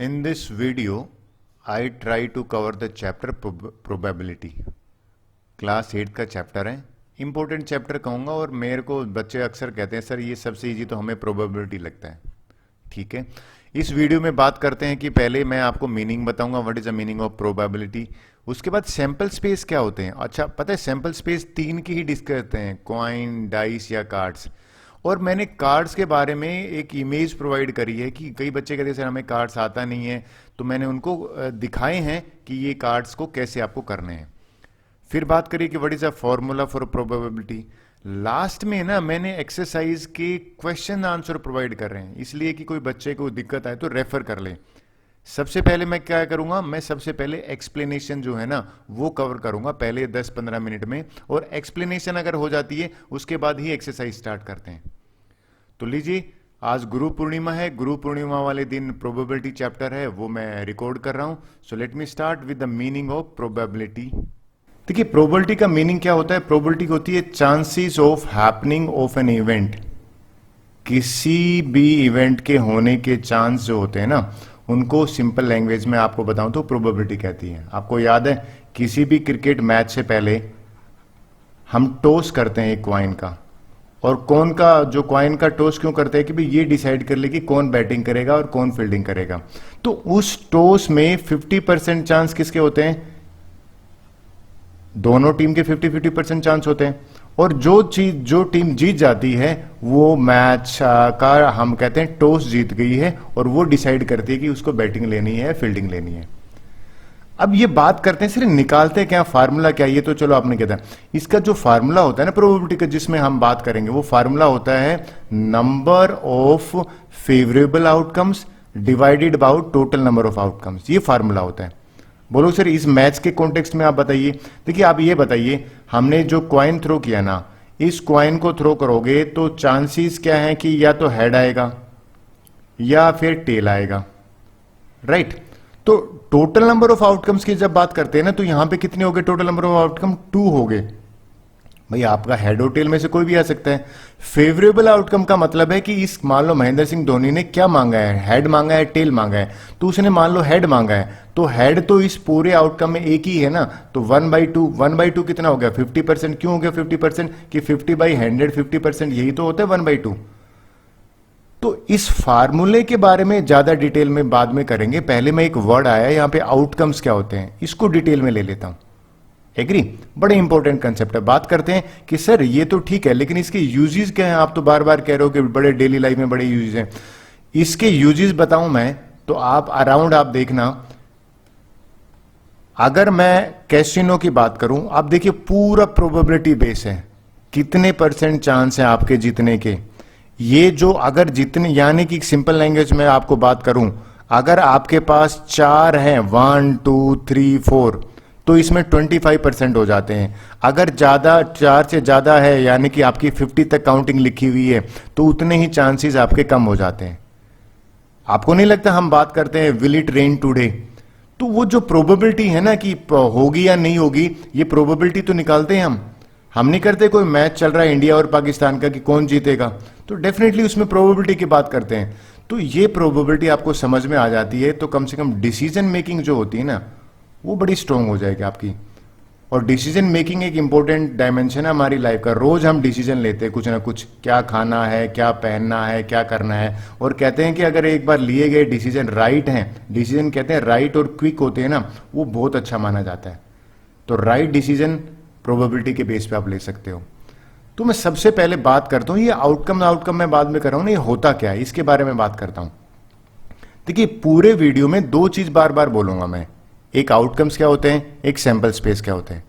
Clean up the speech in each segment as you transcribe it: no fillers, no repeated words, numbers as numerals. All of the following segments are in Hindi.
In this video, I try to cover the chapter probability. Class 8 का चैप्टर है, इंपॉर्टेंट चैप्टर कहूँगा। और मेरे को बच्चे अक्सर कहते हैं सर ये सबसे इजी तो हमें प्रोबेबिलिटी लगता है। ठीक है, इस वीडियो में बात करते हैं कि पहले मैं आपको मीनिंग बताऊंगा, what is the meaning of probability. उसके बाद सैंपल स्पेस क्या होते हैं। अच्छा पता है सैंपल स्पेस 3 की ही डिस्कस करते हैं, कॉइन, डाइस या कार्ड्स। और मैंने कार्ड्स के बारे में एक इमेज प्रोवाइड करी है कि कई बच्चे कहते हैं सर हमें कार्ड्स आता नहीं है, तो मैंने उनको दिखाए हैं कि ये कार्ड्स को कैसे आपको करने हैं। फिर बात करिए कि what is a formula for probability. Last में ना मैंने एक्सरसाइज के क्वेश्चन आंसर प्रोवाइड कर रहे हैं, इसलिए कि कोई बच्चे को दिक्कत आए तो रेफर कर ले। सबसे पहले मैं क्या करूंगा, मैं सबसे पहले एक्सप्लेनेशन जो है ना वो कवर करूंगा पहले 10-15 मिनट में, और एक्सप्लेनेशन अगर हो जाती है उसके बाद ही एक्सरसाइज स्टार्ट करते हैं। तो लीजिए, आज गुरु पूर्णिमा है, गुरु पूर्णिमा वाले दिन प्रोबेबिलिटी चैप्टर है, वो मैं रिकॉर्ड कर रहा हूं। So let me start with the meaning of probability. देखिए प्रोबेबिलिटी का मीनिंग क्या होता है। प्रोबेबिलिटी होती है chances of happening of an event. किसी भी इवेंट के होने के चांस जो होते हैं ना, उनको सिंपल लैंग्वेज में आपको बताऊं तो प्रोबेबिलिटी कहती है। आपको याद है किसी भी क्रिकेट मैच से पहले हम टॉस करते हैं एक क्वाइन का, और कौन का जो क्वाइन का टॉस क्यों करते हैं कि भाई ये डिसाइड कर ले कि कौन बैटिंग करेगा और कौन फील्डिंग करेगा। तो उस टॉस में 50% चांस किसके होते हैं, दोनों टीम के 50-50% चांस होते हैं। और जो टीम जीत जाती है वो मैच का हम कहते हैं टॉस जीत गई है, और वो डिसाइड करती है कि उसको बैटिंग लेनी है फील्डिंग लेनी है। अब ये बात करते हैं सिर्फ निकालते हैं क्या, फार्मूला क्या, ये तो चलो आपने कहता है। इसका जो फार्मूला होता है ना प्रोबेबिलिटी का, जिसमें हम बात करेंगे, वो फार्मूला होता है number of favourable outcomes divided by total number of outcomes. ये फार्मूला होता है। बोलो सर इस मैच के कॉन्टेक्स्ट में आप बताइए। देखिए आप ये बताइए, हमने जो क्वाइन थ्रो किया ना, इस क्वाइन को थ्रो करोगे तो चांसेस क्या है कि या तो हेड आएगा या फिर टेल आएगा, राइट। तो टोटल नंबर ऑफ आउटकम्स की जब बात करते हैं ना, तो यहां पे कितने हो गए टोटल नंबर ऑफ आउटकम, 2 हो गए। भाई आपका हेड और टेल में से कोई भी आ सकता है। फेवरेबल आउटकम का मतलब है कि इस मान लो महेंद्र सिंह धोनी ने क्या मांगा है, हेड मांगा है टेल मांगा है, तो उसने मान लो हेड मांगा है, तो हेड तो इस पूरे आउटकम में एक ही है ना, तो 1/2 कितना हो गया 50%। क्यों हो गया 50%, कि 50/100 50%, यही तो होता है 1/2। तो इस फार्मूले के बारे में ज्यादा डिटेल में बाद में करेंगे। पहले मैं एक वर्ड आया यहां पे, आउटकम्स क्या होते हैं, इसको डिटेल में ले लेता हूं। एग्री, बड़े इंपॉर्टेंट कंसेप्ट है। बात करते हैं कि सर ये तो ठीक है, लेकिन इसके यूजेस क्या हैं। आप तो बार बार कह रहे हो कि बड़े डेली लाइफ में बड़े यूजेस हैं। इसके यूजेस बताऊं मैं तो आप अराउंड आप देखना। अगर मैं कैसीनो की बात करूं, आप देखिए पूरा प्रोबेबिलिटी बेस है, कितने % चांस है आपके जीतने के। ये जो अगर जितने, यानी कि सिंपल लैंग्वेज में आपको बात करूं, अगर आपके पास 4 हैं 1 2 3 4, तो इसमें 25% हो जाते हैं। अगर ज्यादा 4 से ज्यादा है, यानी कि आपकी 50 तक काउंटिंग लिखी हुई है, तो उतने ही चांसेस आपके कम हो जाते हैं। आपको नहीं लगता, हम बात करते हैं विल इट रेन टुडे, तो वो जो प्रोबेबिलिटी है ना कि होगी या नहीं होगी, ये प्रोबेबिलिटी तो निकालते हैं हम नहीं करते। कोई मैच चल रहा है इंडिया और पाकिस्तान का कि कौन जीतेगा, तो डेफिनेटली उसमें प्रोबेबिलिटी की बात करते हैं। तो ये प्रोबेबिलिटी आपको समझ में आ जाती है, तो कम से कम डिसीजन मेकिंग जो होती है ना, वो बड़ी स्ट्रांग हो जाएगी आपकी। और डिसीजन मेकिंग एक इंपॉर्टेंट डायमेंशन है हमारी लाइफ का। रोज हम डिसीजन लेते हैं कुछ ना कुछ, क्या खाना है, क्या पहनना है, क्या करना है। और कहते हैं कि अगर एक बार लिए गए डिसीजन राइट हैं, डिसीजन कहते हैं राइट और क्विक होते हैं ना, वो बहुत अच्छा माना जाता है। तो राइट डिसीजन प्रोबेबिलिटी के बेस पे आप ले सकते हो। तो मैं सबसे पहले बात करता हूं, ये आउटकम मैं बाद में कर रहा हूं ना, ये होता क्या है इसके बारे में बात करता हूं। देखिए पूरे वीडियो में 2 चीज बार बार बोलूंगा मैं, एक आउटकम्स क्या होते हैं, एक सैंपल स्पेस क्या होते हैं।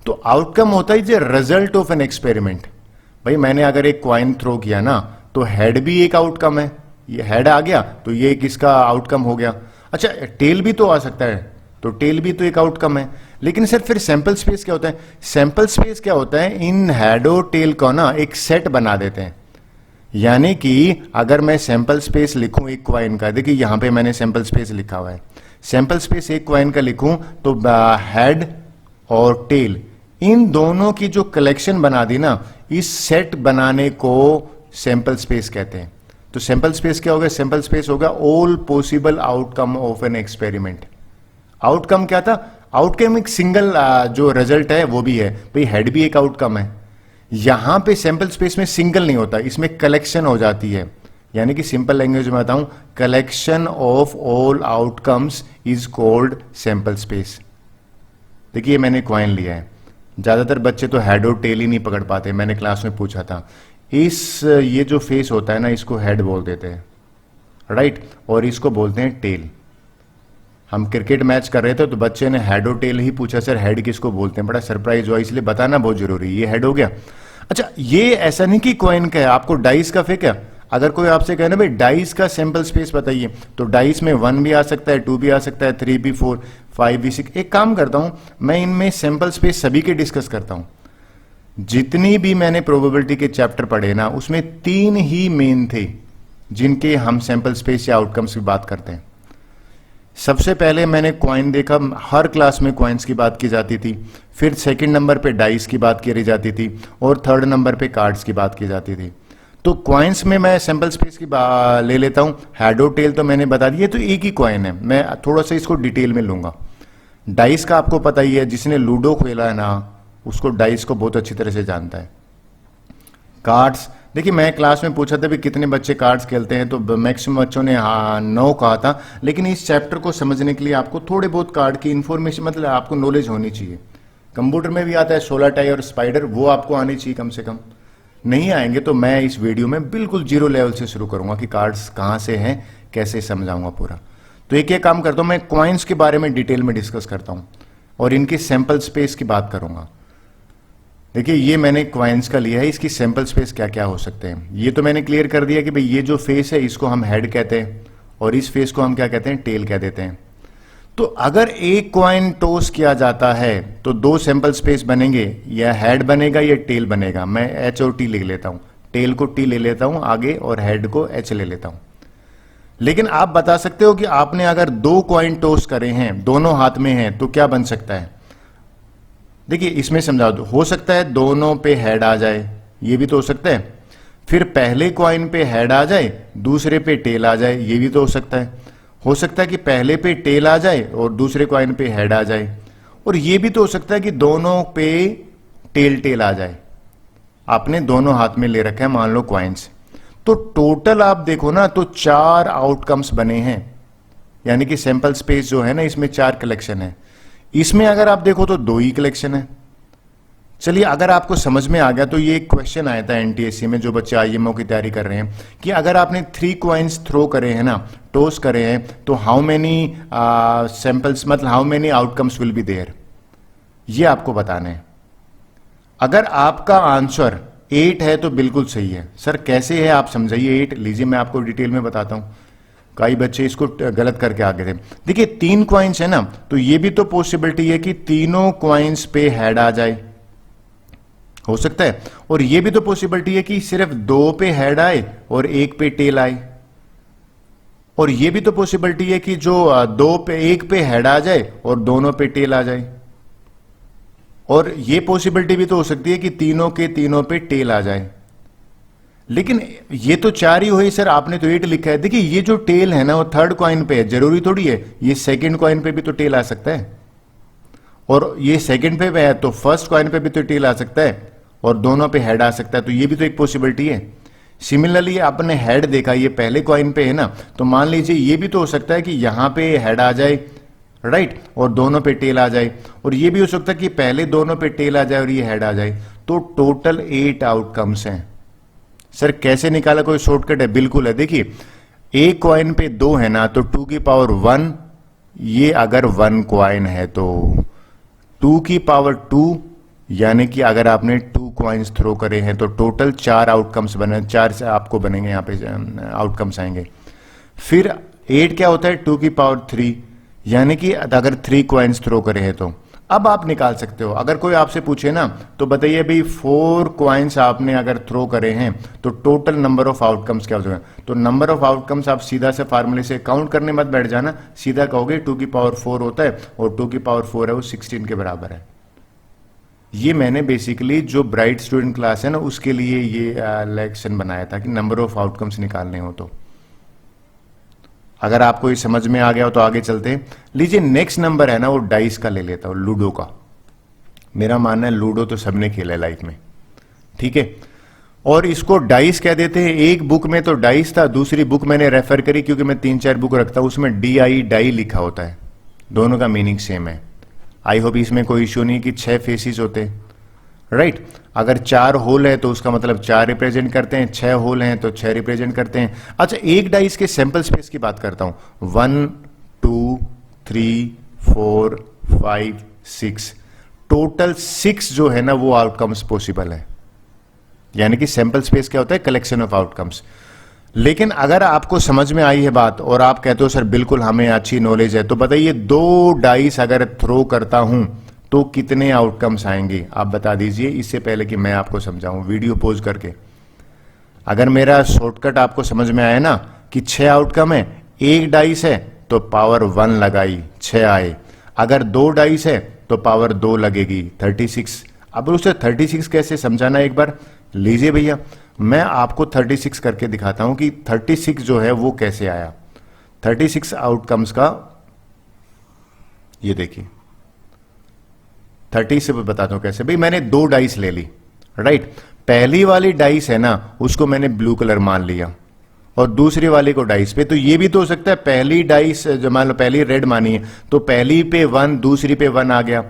तो आउटकम होता है जो रिजल्ट ऑफ एन एक्सपेरिमेंट। भाई मैंने अगर एक क्वाइन थ्रो किया ना, तो हेड भी एक आउटकम है, ये हेड आ गया तो ये किसका आउटकम हो गया। अच्छा टेल भी तो आ सकता है, तो टेल भी तो एक आउटकम है। लेकिन सर फिर सैंपल स्पेस क्या होता है। सैंपल स्पेस क्या होता है, इन हेड और टेल को ना एक सेट बना देते हैं। यानी कि अगर मैं सैंपल स्पेस लिखूं एक क्वाइन का, देखिए यहां पे मैंने सैंपल स्पेस लिखा हुआ है, सैंपल स्पेस एक क्वाइन का लिखूं तो हेड और टेल इन दोनों की जो कलेक्शन बना दी ना, इस सेट बनाने को सैंपल स्पेस कहते हैं। तो सैंपल स्पेस क्या होगा? सैंपल स्पेस होगा all possible outcome of an experiment. Outcome क्या था? आउटकम एक सिंगल जो रिजल्ट है वो भी है, भाई हेड भी एक आउटकम है। यहां पे सैंपल स्पेस में सिंगल नहीं होता, इसमें कलेक्शन हो जाती है, यानी कि सिंपल लैंग्वेज में बताऊं, collection of all outcomes is called sample space. देखिए मैंने कॉइन लिया है, ज्यादातर बच्चे तो हेड और टेल ही नहीं पकड़ पाते, मैंने क्लास में पूछा था। ये जो फेस होता है ना, इसको हेड बोल देते हैं, राइट, और इसको बोलते हैं टेल। हम क्रिकेट मैच कर रहे थे तो बच्चे ने हेड और टेल ही पूछा, सर हेड किसको बोलते हैं? बड़ा सरप्राइज हुआ, इसलिए बताना बहुत जरूरी है। ये हेड हो गया। अच्छा, ये ऐसा नहीं कि कॉइन का है, आपको डाइस का फेक है। अगर कोई आपसे कहे ना भाई डाइस का सैंपल स्पेस बताइए, तो डाइस में 1 भी आ सकता है, 2 भी आ सकता है, 3 भी, 4, 5 भी, 6। एक काम करता हूं, मैं इनमें सैंपल स्पेस सभी के डिस्कस करता हूं। जितनी भी मैंने प्रोबेबिलिटी के चैप्टर पढ़े ना, उसमें 3 ही मेन थे जिनके हम सैंपल स्पेस या आउटकम्स की बात करते हैं। सबसे पहले मैंने कॉइन देखा, हर क्लास में कॉइन्स की बात की जाती थी। फिर सेकंड नंबर पे डाइस की बात करी जाती थी, और थर्ड नंबर पे कार्ड्स की बात की जाती थी। तो कॉइन्स में मैं सैंपल स्पेस की ले लेता हूं। हेड और टेल तो मैंने बता दिया, तो एक ही कॉइन है, मैं थोड़ा सा इसको डिटेल में लूंगा। डाइस का आपको पता ही है, जिसने लूडो खेला है ना, उसको डाइस को बहुत अच्छी तरह से जानता है। कार्ड्स, देखिए मैं क्लास में पूछा था भी कितने बच्चे कार्ड्स खेलते हैं, तो मैक्सिमम बच्चों ने 9 कहा था। लेकिन इस चैप्टर को समझने के लिए आपको थोड़े बहुत कार्ड की इंफॉर्मेशन, मतलब आपको नॉलेज होनी चाहिए। कंप्यूटर में भी आता है सोलाटाई और स्पाइडर, वो आपको आनी चाहिए कम से कम। नहीं आएंगे तो मैं इस वीडियो में बिल्कुल 0 लेवल से शुरू करूंगा कि कार्ड्स कहां से हैं, कैसे समझाऊंगा पूरा। तो एक काम करता हूं, मैं कॉइन्स के बारे में डिटेल में डिस्कस करता हूं और इनकी सैंपल स्पेस की बात करूंगा। देखिए ये मैंने कॉइन्स का लिया है, इसकी सैंपल स्पेस क्या क्या हो सकते हैं। ये तो मैंने क्लियर कर दिया कि भाई ये जो फेस है इसको हम हेड कहते हैं, और इस फेस को हम क्या कहते हैं? टेल कह देते हैं। तो अगर एक कॉइन टॉस किया जाता है तो 2 सैंपल स्पेस बनेंगे, या हेड बनेगा या टेल बनेगा। मैं एच और टी लिख लेता हूं, टेल को टी ले लेता हूं आगे और हेड को एच ले लेता हूं। लेकिन आप बता सकते हो कि आपने अगर 2 कॉइन टॉस करे हैं, दोनों हाथ में हैं, तो क्या बन सकता है? देखिए इसमें समझा दो, हो सकता है दोनों पे हेड आ जाए, ये भी तो हो सकता है। फिर पहले कॉइन पे हेड आ जाए, दूसरे पे टेल आ जाए, ये भी तो हो सकता है। हो सकता है कि पहले पे टेल आ जाए और दूसरे कॉइन पे हेड आ जाए, और ये भी तो हो सकता है कि दोनों पे टेल टेल आ जाए। आपने दोनों हाथ में ले रखा है मान लो कॉइन्स, तो टोटल आप देखो ना तो 4 आउटकम्स बने हैं, यानी कि सैंपल स्पेस जो है ना इसमें 4 कलेक्शन है। इसमें अगर आप देखो तो 2 ही कलेक्शन है। चलिए अगर आपको समझ में आ गया तो ये एक क्वेश्चन आया था एनटीएससी में, जो बच्चे आईएमओ की तैयारी कर रहे हैं, कि अगर आपने 3 कॉइन्स थ्रो करे हैं ना, टॉस करे हैं, तो हाउ मेनी सैंपल्स, मतलब how many outcomes will be there, ये आपको बताना है। अगर आपका आंसर 8 है तो बिल्कुल सही है। सर कैसे है आप समझाइए 8, लीजिए मैं आपको डिटेल में बताता हूं। कई बच्चे इसको गलत करके आगे थे। देखिए 3 कॉइन्स है ना, तो ये भी तो पॉसिबिलिटी है कि तीनों कॉइन्स पे हेड आ जाए, हो सकता है। और ये भी तो पॉसिबिलिटी है कि सिर्फ 2 पे हेड आए और 1 पे टेल आए। और ये भी तो पॉसिबिलिटी है कि जो 1 पे हेड आ जाए और दोनों पे टेल आ जाए। और ये पॉसिबिलिटी भी तो हो सकती है कि तीनों के तीनों पे टेल आ जाए। लेकिन ये तो 4 ही हुई सर, आपने तो 8 लिखा है। देखिए ये जो टेल है ना वो थर्ड कॉइन पे है, जरूरी थोड़ी है ये सेकंड कॉइन पे भी तो टेल आ सकता है, और ये सेकंड पे है तो फर्स्ट कॉइन पे भी तो टेल आ सकता है, और दोनों पे हेड आ सकता है, तो ये भी तो एक पॉसिबिलिटी है। सिमिलरली आपने हेड देखा, ये पहले कॉइन पे है ना, तो मान लीजिए ये भी तो हो सकता है कि यहां पे हेड आ जाए, राइट, और दोनों पे टेल आ जाए। और ये भी हो सकता है कि पहले दोनों पे टेल आ जाए और ये हेड आ जाए। तो टोटल 8 आउटकम्स हैं। सर कैसे निकाला, कोई शॉर्टकट है? बिल्कुल है। देखिए एक कॉइन पे 2 है ना, तो 2 की पावर 1, ये अगर 1 कॉइन है तो 2 की पावर 2, यानी कि अगर आपने 2 कॉइन्स थ्रो करे हैं तो टोटल 4 आउटकम्स बने, 4 से आपको बनेंगे यहाँ पे आउटकम्स आएंगे। फिर 8 क्या होता है? 2 की पावर 3, यानी कि अगर 3 कॉइन्स थ्रो करे हैं तो अब आप निकाल सकते हो। अगर कोई आपसे पूछे ना तो बताइए भाई 4 कॉइन्स आपने अगर थ्रो करे हैं तो टोटल नंबर ऑफ आउटकम्स क्या हो जाएगा? तो नंबर ऑफ आउटकम्स आप सीधा से फार्मूले से काउंट करने मत बैठ जाना, सीधा कहोगे 2 की पावर 4 होता है, और 2 की पावर 4 है वो 16 के बराबर है। ये मैंने बेसिकली जो ब्राइट स्टूडेंट क्लास है ना उसके लिए ये लेक्शन बनाया था कि नंबर ऑफ आउटकम्स निकालने हो तो। अगर आपको ये समझ में आ गया हो तो आगे चलते हैं। लीजिए नेक्स्ट नंबर है ना वो डाइस का ले लेता हूं, लूडो का। मेरा मानना है लूडो तो सबने खेला है लाइफ में, ठीक है। और इसको डाइस कह देते हैं। एक बुक में तो डाइस था, दूसरी बुक मैंने रेफर करी क्योंकि मैं 3-4 बुक रखता हूं, उसमें DI डाई लिखा होता है। दोनों का मीनिंग सेम है। आई होप इसमें कोई इश्यू नहीं कि 6 फेसिस होते, राइट। अगर 4 होल है तो उसका मतलब 4 रिप्रेजेंट करते हैं, 6 होल हैं तो 6 रिप्रेजेंट करते हैं। अच्छा, एक डाइस के सैंपल स्पेस की बात करता हूं। 1 2 3 4 5 6, टोटल 6 जो है ना वो आउटकम्स पॉसिबल है। यानी कि सैंपल स्पेस क्या होता है? Collection of outcomes. लेकिन अगर आपको समझ में आई है बात और आप कहते हो सर बिल्कुल हमें अच्छी नॉलेज है, तो बताइए 2 डाइस अगर थ्रो करता हूं तो कितने आउटकम्स आएंगे? आप बता दीजिए, इससे पहले कि मैं आपको समझाऊं वीडियो पॉज करके। अगर मेरा शॉर्टकट आपको समझ में आया ना कि 6 आउटकम है, 1 डाइस है तो पावर 1 लगाई 6 आए। अगर 2 डाइस है तो पावर 2 लगेगी 36। अब उसे 36 कैसे समझाना एक बार लीजिए भैया, मैं आपको 36 करके दिखाता हूं कि 36 जो है वो कैसे आया। 36 आउटकम्स का ये देखिए, 30 से बताता हूं कैसे। भाई मैंने 2 डाइस ले ली, राइट। पहली वाली डाइस है ना उसको मैंने ब्लू कलर मान लिया और दूसरी वाले को डाइस पे। तो ये भी तो हो सकता है पहली डाइस जो मान लो पहली रेड मानी है तो पहली पे 1 दूसरी पे 1 आ गया।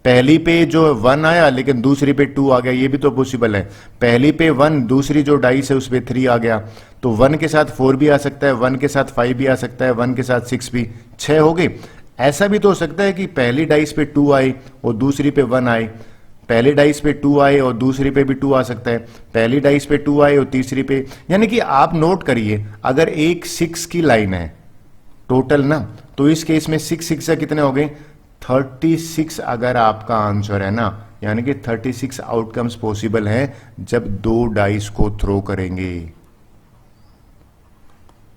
पहली पे जो 1 आया लेकिन दूसरी पे 2 आ गया, ये भी तो पॉसिबल है। पहली पे 1, दूसरी जो डाइस है उस पे 3 आ गया। तो 1 के साथ 4 भी आ सकता है, 1 के साथ 5 भी आ सकता है, 1 के साथ 6 भी, 6 हो गई। ऐसा भी तो हो सकता है कि पहली डाइस पे 2 आई और दूसरी पे 1 आए, पहली डाइस पे 2 आए और दूसरी पे भी 2 आ सकता है, पहली डाइस पे 2 आए और तीसरी पे। यानी कि आप नोट करिए, अगर एक 6 की लाइन है टोटल ना, तो इस केस में 6 से कितने हो गए? 36 अगर आपका आंसर है ना, यानी कि 36 आउटकम्स पॉसिबल हैं जब 2 डाइस को थ्रो करेंगे,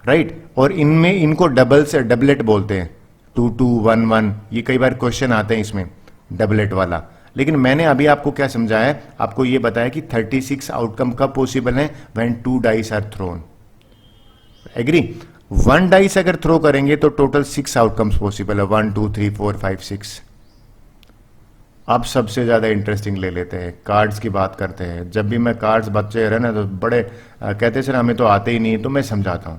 राइट। और इनमें इनको डबल से डबलेट बोलते हैं, 2 2 1 1। ये कई बार क्वेश्चन आते हैं इसमें डबलेट वाला। लेकिन मैंने अभी आपको क्या समझाया है? आपको ये बताया कि 36 आउटकम कब पॉसिबल है? When 2 dice are thrown. Agree? 1 dice अगर थ्रो करेंगे तो टोटल 6 आउटकम्स पॉसिबल है, 1 2 3 4 5 6। अब सबसे ज्यादा इंटरेस्टिंग ले लेते हैं, कार्ड्स की बात करते हैं। जब भी मैं कार्ड्स बच्चे रहे ना तो बड़े कहते सर हमें तो आते ही नहीं, तो मैं समझाता हूं।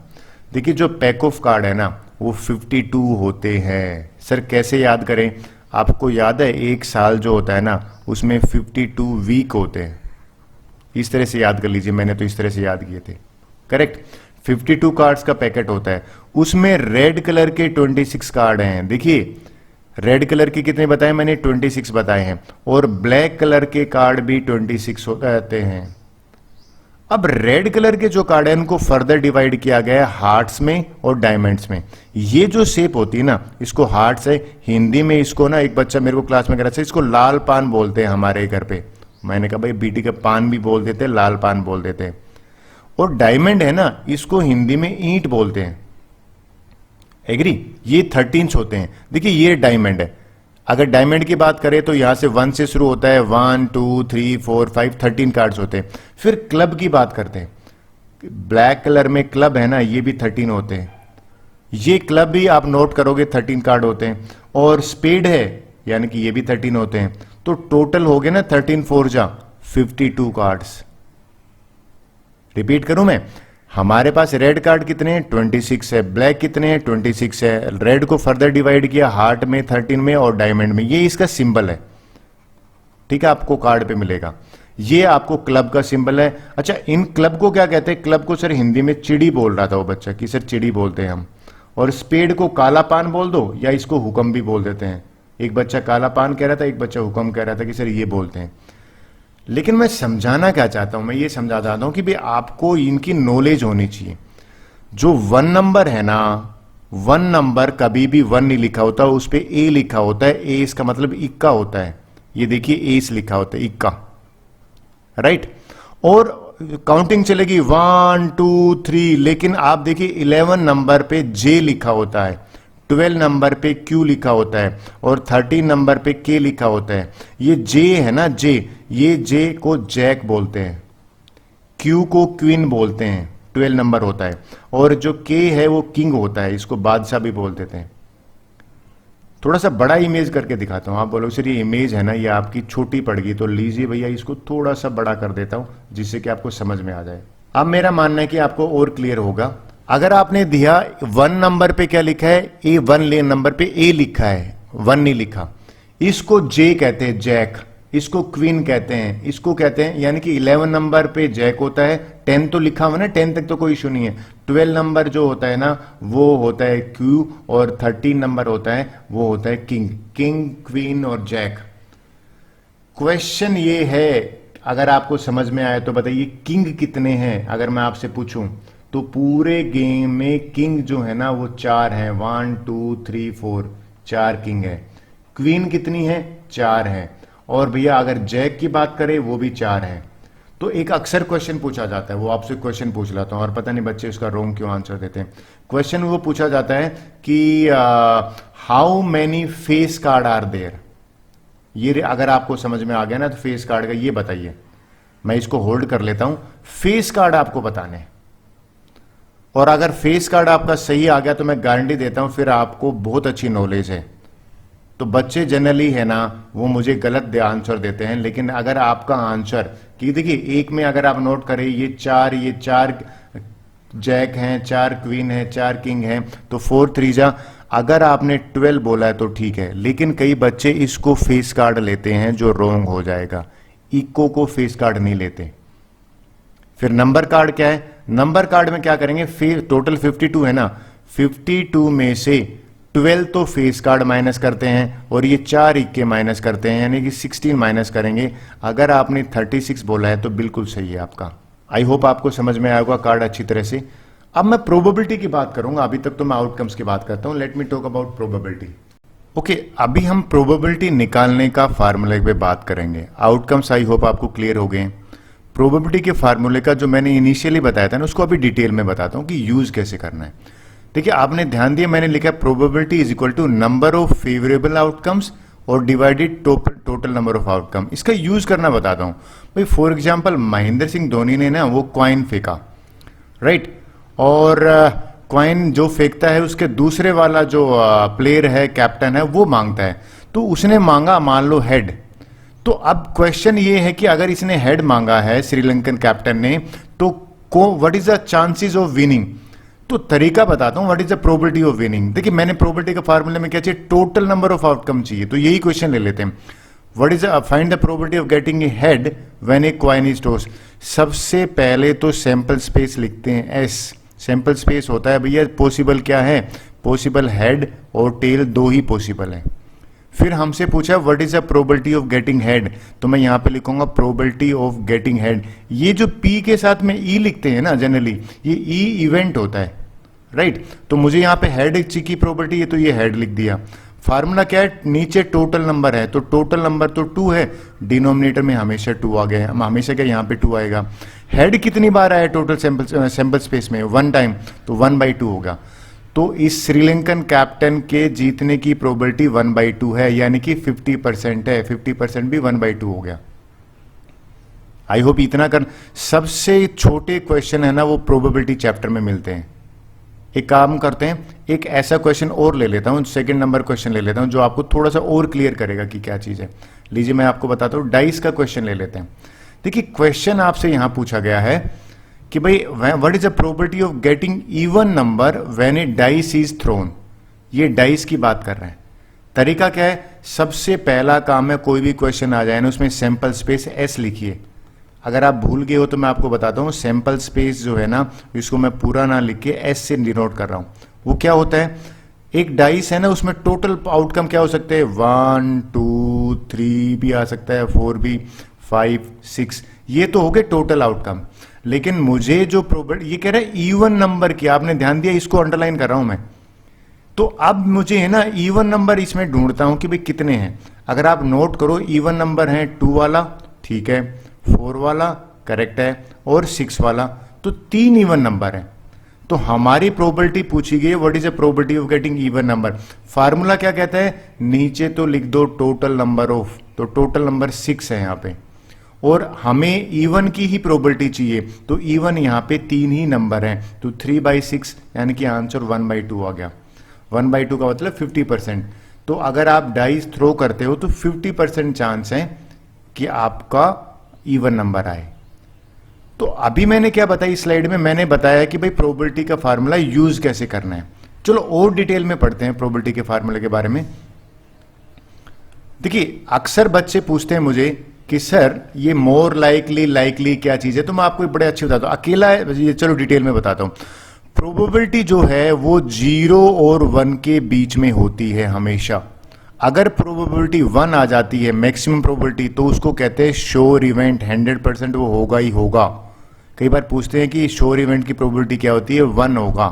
देखिए जो पैक ऑफ कार्ड है ना वो 52 होते हैं। सर कैसे याद करें? आपको याद है एक साल जो होता है ना उसमें 52 वीक होते हैं। इस तरह से याद कर लीजिए, मैंने तो इस तरह से याद किए थे, करेक्ट। 52 कार्ड्स का पैकेट होता है, उसमें रेड कलर के 26 कार्ड हैं। देखिए रेड कलर के कितने बताए मैंने? 26 बताए हैं। और ब्लैक कलर के कार्ड भी 26 होते हैं। अब रेड कलर के जो कार्ड है उनको फर्दर डिवाइड किया गया है हार्ट्स में और डायमंड्स में। ये जो शेप होती है ना इसको हार्ट्स है। हिंदी में इसको ना एक बच्चा मेरे को क्लास में कह रहा था, इसको लाल पान बोलते हैं हमारे घर पे। मैंने कहा भाई बीटी का पान भी बोल देते, लाल पान बोल देते। और डायमंड है ना इसको हिंदी में ईंट बोलते हैं। एग्री? ये 13 होते हैं। देखिए ये डायमंड है। अगर डायमंड की बात करें तो यहां से 1 से शुरू होता है, 1 2 3 4 5 13 कार्ड्स होते हैं। फिर क्लब की बात करते हैं, ब्लैक कलर में क्लब है ना ये भी 13 होते हैं। ये क्लब भी आप नोट करोगे 13 कार्ड होते हैं। और स्पेड है यानी कि ये भी 13 होते हैं। तो टोटल हो गए ना 13 4 जा 52 कार्ड्स। रिपीट करूं मैं, हमारे पास रेड कार्ड कितने हैं? 26 है। ब्लैक कितने हैं? 26 है। रेड को फर्दर डिवाइड किया हार्ट में 13 में और डायमंड में। ये इसका सिंबल है, ठीक है, आपको कार्ड पे मिलेगा। ये आपको क्लब का सिंबल है। अच्छा इन क्लब को क्या कहते हैं? क्लब को सर हिंदी में चिड़ी बोल रहा था वो बच्चा कि सर चिड़ी बोलते हैं हम। और स्पेड को काला पान बोल दो या इसको हुक्म भी बोल देते हैं। एक बच्चा काला पान कह रहा था, एक बच्चा हुक्म कह रहा था कि सर ये बोलते हैं। लेकिन मैं समझाना क्या चाहता हूं? मैं ये समझा चाहता हूं कि भाई आपको इनकी नॉलेज होनी चाहिए। जो 1 नंबर है ना, 1 नंबर कभी भी 1 नहीं लिखा होता, उस पर ए लिखा होता है। ए इसका मतलब इक्का होता है। ये देखिए एस लिखा होता है, इक्का, राइट। और काउंटिंग चलेगी 1 2 3। लेकिन आप देखिए 11 नंबर पे जे लिखा होता है, 12 नंबर पे Q लिखा होता है और 13 नंबर पे K लिखा होता है। ये J है ना, J, ये J को जैक बोलते हैं, Q को क्वीन बोलते हैं, 12 नंबर होता है, और जो K है वो किंग होता है, इसको बादशाह भी बोल देते हैं। थोड़ा सा बड़ा इमेज करके दिखाता हूं। आप बोलो सर ये इमेज है ना ये आपकी छोटी पड़ गई, तो लीजिए भैया इसको थोड़ा सा बड़ा कर देता हूं जिससे कि आपको समझ में आ जाए। अब मेरा मानना है कि आपको और क्लियर होगा। अगर आपने दिया 1 नंबर पे क्या लिखा है, A1 नंबर पे A लिखा है, 1 नहीं लिखा, इसको J कहते हैं, जैक, इसको क्वीन कहते हैं, इसको कहते हैं, यानी कि 11 नंबर पे जैक होता है, 10 तो लिखा हुआ ना, 10 तक तो कोई इशू नहीं है। 12 नंबर जो होता है ना वो होता है क्यू, और 13 नंबर होता है वो होता है किंग, किंग, क्वीन और जैक। क्वेश्चन ये है, अगर आपको समझ में आए तो बताइए किंग कितने हैं। अगर मैं आपसे पूछूं तो पूरे गेम में किंग जो है ना वो 4 है, 1 2 3 4, 4 किंग है। क्वीन कितनी है, 4 है। और भैया अगर जैक की बात करें वो भी 4 है। तो एक अक्सर क्वेश्चन पूछा जाता है, वो आपसे क्वेश्चन पूछ लाता हूं, और पता नहीं बच्चे उसका रॉन्ग क्यों आंसर देते हैं। क्वेश्चन वो पूछा जाता है कि how many face card are there. ये अगर आपको समझ में आ गया ना तो फेस कार्ड का ये बताइए। मैं इसको होल्ड कर लेता हूं, फेस कार्ड आपको बताने, और अगर फेस कार्ड आपका सही आ गया तो मैं गारंटी देता हूं फिर आपको बहुत अच्छी नॉलेज है। तो बच्चे जनरली है ना वो मुझे गलत आंसर देते हैं, लेकिन अगर आपका आंसर कि देखिए एक में अगर आप नोट करें ये 4 जैक हैं, 4 क्वीन है, 4 किंग हैं, तो 4 3 जा, अगर आपने 12 बोला है तो ठीक है। लेकिन कई बच्चे इसको फेस कार्ड लेते हैं जो रॉन्ग हो जाएगा, इको को फेस कार्ड नहीं लेते। फिर नंबर कार्ड क्या है, नंबर कार्ड में क्या करेंगे, टोटल 52 है ना, 52 में से 12 तो फेस कार्ड माइनस करते हैं और ये 4 इक्के माइनस करते हैं, यानी कि 16 माइनस करेंगे। अगर आपने 36 बोला है तो बिल्कुल सही है आपका। आई होप आपको समझ में आएगा कार्ड अच्छी तरह से। अब मैं प्रोबेबिलिटी की बात करूंगा, अभी तक तो मैं आउटकम्स की बात करता हूं। Let me talk about probability. Okay, अभी हम प्रोबेबिलिटी निकालने का फार्मूले पे बात करेंगे। आउटकम्स आई होप आपको क्लियर हो गए। प्रोबेबिलिटी के फार्मूले का जो मैंने इनिशियली बताया था ना उसको अभी डिटेल में बताता हूं कि यूज कैसे करना है। देखिए आपने ध्यान दिया, मैंने लिखा probability is equal to number of favourable outcomes or divided total number of outcome. इसका यूज करना बताता हूं भाई। फॉर एग्जांपल महेंद्र सिंह धोनी ने ना वो कॉइन फेंका, राइट, और कॉइन जो फेंकता है उसके दूसरे वाला जो प्लेयर है, कैप्टन है, वो मांगता है। तो उसने मांगा मान लो हेड। तो अब क्वेश्चन ये है कि अगर इसने हेड मांगा है श्रीलंकन कैप्टन ने, तो what is the chances of winning. तो तरीका बताता हूं, what is the probability of winning. देखिए मैंने प्रोबेबिलिटी के फार्मूले में क्या चाहिए, टोटल नंबर ऑफ आउटकम चाहिए। तो यही क्वेश्चन ले लेते हैं, what is find the probability of getting a head when a coin is toss. सबसे पहले तो सैंपल स्पेस लिखते हैं, एस। सैंपल स्पेस होता है भैया, पॉसिबल क्या है, पॉसिबल हेड और टेल, दो ही पॉसिबल है। फिर हमसे पूछा what is the probability of getting head, तो मैं यहां पे लिखूंगा प्रोबेबिलिटी ऑफ गेटिंग हेड। ये जो पी के साथ में ई लिखते हैं ना जनरली, ये ई इवेंट होता है, राइट। तो मुझे यहां पे हेड की प्रोबेबिलिटी है तो ये हेड लिख दिया। फार्मूला क्या है, नीचे टोटल नंबर है तो टोटल नंबर तो 2 है, डिनोमिनेटर में हमेशा 2 आ गया है, हमेशा क्या यहाँ पे 2 आएगा। हेड कितनी बार आया टोटल सैंपल स्पेस में, 1 टाइम, तो 1/2 होगा। तो इस श्रीलंकन कैप्टन के जीतने की प्रोबेबिलिटी 1/2 है, यानी कि 50% है। 50% भी 1/2 हो गया। आई होप इतना कर। सबसे छोटे क्वेश्चन है ना वो प्रोबेबिलिटी चैप्टर में मिलते हैं। एक काम करते हैं, एक ऐसा क्वेश्चन और ले लेता हूं, सेकंड नंबर क्वेश्चन ले लेता हूं जो आपको थोड़ा सा और क्लियर करेगा कि क्या चीज है। लीजिए मैं आपको बताता हूं, डाइस का क्वेश्चन ले लेते हैं। देखिए क्वेश्चन आपसे यहां पूछा गया है कि भाई what is the probability of getting even number when A dice is throne. ये डाइस की बात कर रहे हैं। तरीका क्या है, सबसे पहला काम है कोई भी क्वेश्चन आ जाए ना उसमें सैंपल स्पेस एस लिखिए। अगर आप भूल गए हो तो मैं आपको बताता हूं, सैंपल स्पेस जो है ना इसको मैं पूरा ना लिख के एस से डिनोट कर रहा हूं। वो क्या होता है, एक डाइस है ना उसमें टोटल आउटकम क्या हो सकते हैं, 1 2 3 भी आ सकता है, 4 भी, 5 6, ये तो हो गए टोटल आउटकम। लेकिन मुझे जो प्रोबेबिलिटी ये कह रहा है इवन नंबर की, आपने ध्यान दिया, इसको अंडरलाइन कर रहा हूं मैं। तो अब मुझे है ना इवन नंबर इसमें ढूंढता हूं कि भाई कितने हैं। अगर आप नोट करो इवन नंबर है 2 वाला, ठीक है, 4 वाला करेक्ट है, और 6 वाला, तो 3 इवन नंबर है। तो हमारी प्रोबेबिलिटी पूछी गई, what is the probability of getting even number. Formula क्या कहता है, नीचे तो लिख दो टोटल नंबर ऑफ, तो टोटल नंबर 6 है यहाँ पे, और हमें इवन की ही प्रोबेबिलिटी चाहिए, तो इवन यहाँ पे 3 ही नंबर हैं, तो 3/6 यानी कि आंसर 1/2 आ गया। 1/2 का मतलब 50%। तो अगर आप डाइस थ्रो करते हो तो 50% चांस है कि आपका इवन नंबर आए। तो अभी मैंने क्या बताया इस स्लाइड में, मैंने बताया कि भाई प्रोबेबिलिटी का फार्मूला यूज कैसे करना है। चलो और डिटेल में पढ़ते हैं प्रोबेबिलिटी के फार्मूले के बारे में। देखिए अक्सर बच्चे पूछते हैं मुझे कि सर ये मोर लाइकली, लाइकली क्या चीज है, तो मैं आपको बड़े अच्छे बताता हूं, अकेला ये चलो डिटेल में बताता हूं। प्रोबेबिलिटी जो है वो 0 और 1 के बीच में होती है हमेशा। अगर प्रोबेबिलिटी 1 आ जाती है मैक्सिमम प्रोबेबिलिटी, तो उसको कहते हैं श्योर इवेंट, 100% वो होगा ही होगा। कई बार पूछते हैं कि श्योर इवेंट की प्रोबेबिलिटी क्या होती है, 1 होगा,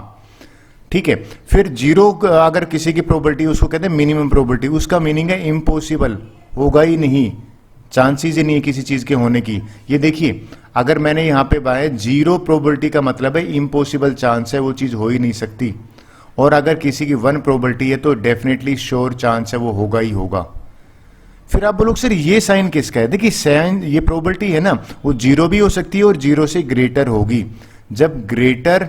ठीक है। फिर 0 अगर किसी की प्रोबेबिलिटी, उसको कहते हैं मिनिमम प्रोबेबिलिटी, उसका मीनिंग है इम्पॉसिबल, होगा ही नहीं, चांसेस ही नहीं है किसी चीज के होने की। ये देखिए अगर मैंने यहां पे बाय 0 प्रोबेबिलिटी का मतलब है इम्पॉसिबल चांस है, वो चीज हो ही नहीं सकती। और अगर किसी की 1 प्रोबेबिलिटी है तो डेफिनेटली श्योर चांस है वो होगा ही होगा। फिर आप बोलोगे सर ये साइन किसका है, देखिए साइन, ये प्रोबेबिलिटी है ना, वो 0 भी हो सकती है और 0 से ग्रेटर होगी। जब ग्रेटर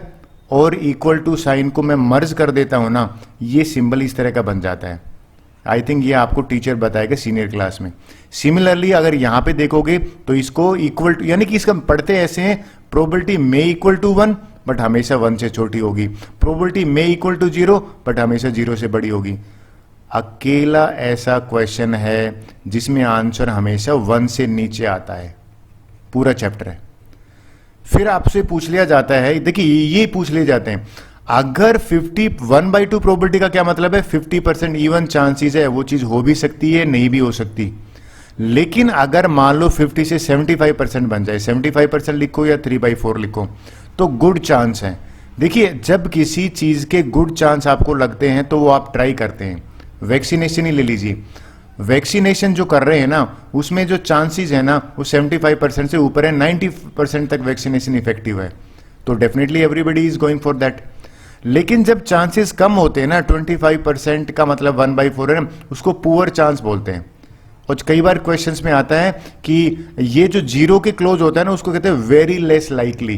और इक्वल टू साइन को मैं मर्ज कर देता हूं ना, ये सिंबल इस तरह का बन जाता है। आई थिंक ये आपको टीचर बताएगा सीनियर क्लास में। सिमिलरली अगर यहां पे देखोगे तो इसको इक्वल टू, यानी कि इसका पढ़ते ऐसे हैं, प्रोबेबिलिटी में इक्वल टू 1 बट हमेशा 1 से छोटी होगी, प्रोबेबिलिटी में इक्वल टू 0 बट हमेशा 0 से बड़ी होगी। अकेला ऐसा क्वेश्चन है जिसमें आंसर हमेशा 1 से नीचे आता है, पूरा चैप्टर है। फिर आपसे पूछ लिया जाता है, देखिए ये पूछ लिए जाते हैं, अगर 1/2 प्रोबेबिलिटी का क्या मतलब है, 50% इवन चांसेस है, वो चीज हो भी सकती है नहीं भी हो सकती। लेकिन अगर मान लो 50 से 75% बन जाए, 75% लिखो या 3/4 लिखो, तो गुड चांस है। देखिए जब किसी चीज के गुड चांस आपको लगते हैं तो वो आप ट्राई करते हैं। वैक्सीनेशन ही ले लीजिए, वैक्सीनेशन जो कर रहे हैं ना, उसमें जो चांसेस है ना वो 75% से ऊपर है, 90% तक वैक्सीनेशन इफेक्टिव है, तो definitely everybody is going for that. लेकिन जब चांसेस कम होते हैं ना, 25% का मतलब 1/4 है ना, उसको पुअर चांस बोलते हैं। और कई बार क्वेश्चंस में आता है कि ये जो 0 के क्लोज होता है ना, उसको कहते हैं वेरी लेस लाइकली,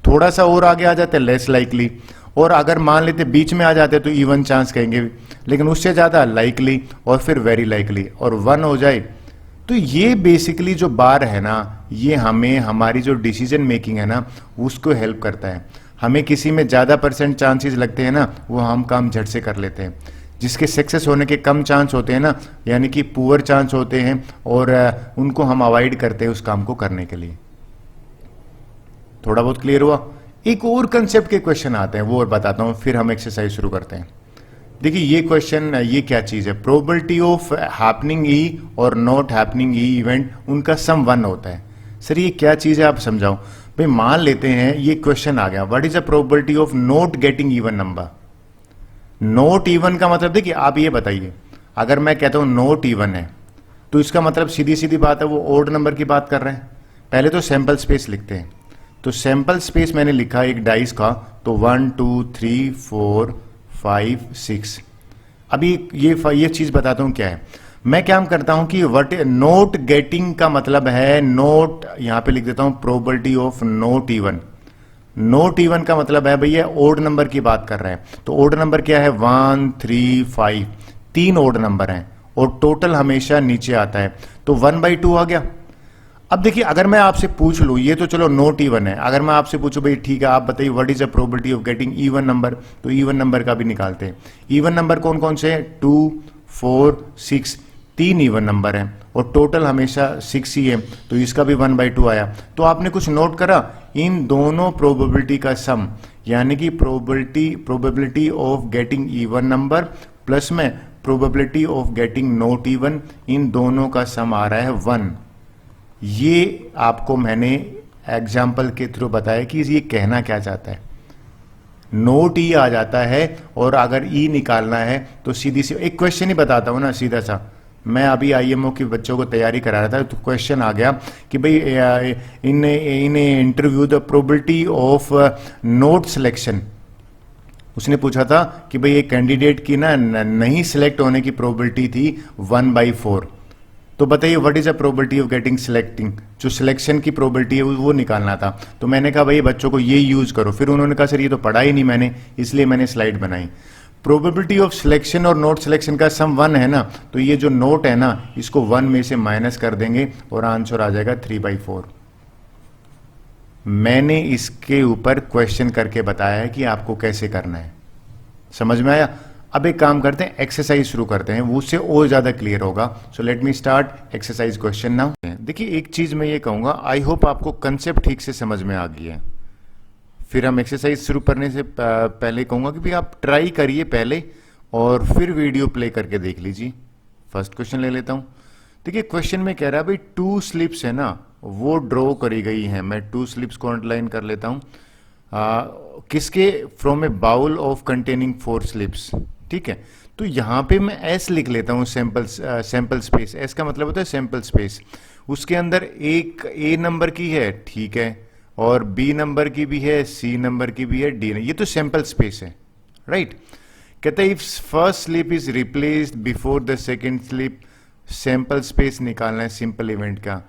थोड़ा सा और आगे आ जाता है लेस लाइकली, और अगर मान लेते बीच में आ जाते तो इवन चांस कहेंगे, लेकिन उससे ज्यादा लाइकली और फिर वेरी लाइकली, और 1 हो जाए। तो ये बेसिकली जो बार है ना, ये हमें हमारी जो डिसीजन मेकिंग है ना उसको हेल्प करता है। हमें किसी में ज्यादा % चांसेस लगते हैं ना, वो हम काम झट से कर लेते हैं। जिसके सक्सेस होने के कम चांस होते हैं ना, यानी कि पुअर चांस होते हैं, और उनको हम अवॉइड करते हैं उस काम को करने के लिए। थोड़ा बहुत क्लियर हुआ। एक और कंसेप्ट के क्वेश्चन आते हैं, वो और बताता हूं, फिर हम एक्सरसाइज शुरू करते हैं। देखिए ये क्वेश्चन, ये क्या चीज है, प्रोबेबिलिटी ऑफ हैपनिंग ई और नॉट हैपनिंग ई इवेंट, उनका सम 1 होता है। सर ये क्या चीज है, आप समझाओ। भाई मान लेते हैं ये क्वेश्चन आ गया, what is the probability of not getting even number. Not even का मतलब, देखिए आप ये बताइए, अगर मैं कहता हूं नॉट इवन है तो इसका मतलब सीधी सीधी बात है वो ओड नंबर की बात कर रहे हैं। पहले तो सैंपल स्पेस लिखते हैं, तो सैंपल स्पेस मैंने लिखा एक डाइस का, तो 1 2 3 4 5 6। अभी ये चीज बताता हूं क्या है। मैं क्या करता हूं कि व्हाट नोट गेटिंग का मतलब है, नोट यहां पे लिख देता हूं probability of note even. Note even का मतलब है भैया ओड नंबर की बात कर रहे हैं, तो ओड नंबर क्या है, 1 3 5, 3 ओड नंबर हैं और टोटल हमेशा नीचे आता है, तो 1/2 आ गया। अब देखिए अगर मैं आपसे पूछ लूं, ये तो चलो नोट इवन है, अगर मैं आपसे पूछूं भाई ठीक है आप बताइए what is the probability of getting even number, तो इवन नंबर का भी निकालते हैं। इवन नंबर कौन कौन से हैं, 2 4 6, 3 इवन नंबर हैं और टोटल हमेशा 6 ही है, तो इसका भी 1/2 आया। तो आपने कुछ नोट करा, इन दोनों प्रोबेबिलिटी का सम, यानी कि probability of getting even number plus में probability of getting not even, इन दोनों का सम आ रहा है 1। ये आपको मैंने एग्जाम्पल के थ्रू बताया कि ये कहना क्या चाहता है। नोट ई आ जाता है, और अगर ई निकालना है तो सीधी सी एक क्वेश्चन ही बताता हूं ना सीधा सा। मैं अभी आईएमओ के बच्चों को तैयारी करा रहा था, तो क्वेश्चन आ गया कि भाई in interview the probability of note selection, उसने पूछा था कि भाई एक कैंडिडेट की ना नहीं सिलेक्ट होने की प्रोबेबिलिटी थी 1/4, तो बताइए what is a probability of getting selecting, जो सिलेक्शन की प्रोबेबिलिटी है वो निकालना था। तो मैंने कहा भाई बच्चों को ये यूज करो, फिर उन्होंने कहा सर ये तो पढ़ा ही नहीं मैंने, इसलिए मैंने स्लाइड बनाई। प्रोबेबिलिटी ऑफ सिलेक्शन और नोट सिलेक्शन का सम 1 है ना, तो ये जो नोट है ना इसको 1 में से माइनस कर देंगे और आंसर आ जाएगा 3/4। मैंने इसके ऊपर क्वेश्चन करके बताया है कि आपको कैसे करना है, समझ में आया। अब एक काम करते हैं, एक्सरसाइज शुरू करते हैं, वो उससे और ज्यादा क्लियर होगा। So let me start exercise question now. देखिए एक चीज मैं ये कहूंगा, आई होप आपको कंसेप्ट ठीक से समझ में आ गई है। फिर हम एक्सरसाइज शुरू करने से पहले कहूंगा कि भाई आप ट्राई करिए पहले और फिर वीडियो प्ले करके देख लीजिए। फर्स्ट क्वेश्चन ले लेता हूं। देखिए क्वेश्चन में कह रहा है भाई 2 स्लिप्स है ना वो ड्रॉ करी गई हैं। मैं 2 स्लिप्स को अंडरलाइन कर लेता हूं। किसके? From a bowl of containing 4 slips. ठीक है, तो यहां पे मैं एस लिख लेता हूं, सैंपल स्पेस। एस का मतलब होता है सैंपल स्पेस। उसके अंदर एक ए नंबर की है, ठीक है, और बी नंबर की भी है, सी नंबर की भी है, डी। ये तो सैंपल स्पेस है, राइट। कहता है if first slip is replaced before the second slip, sample space निकालना है सिंपल इवेंट का।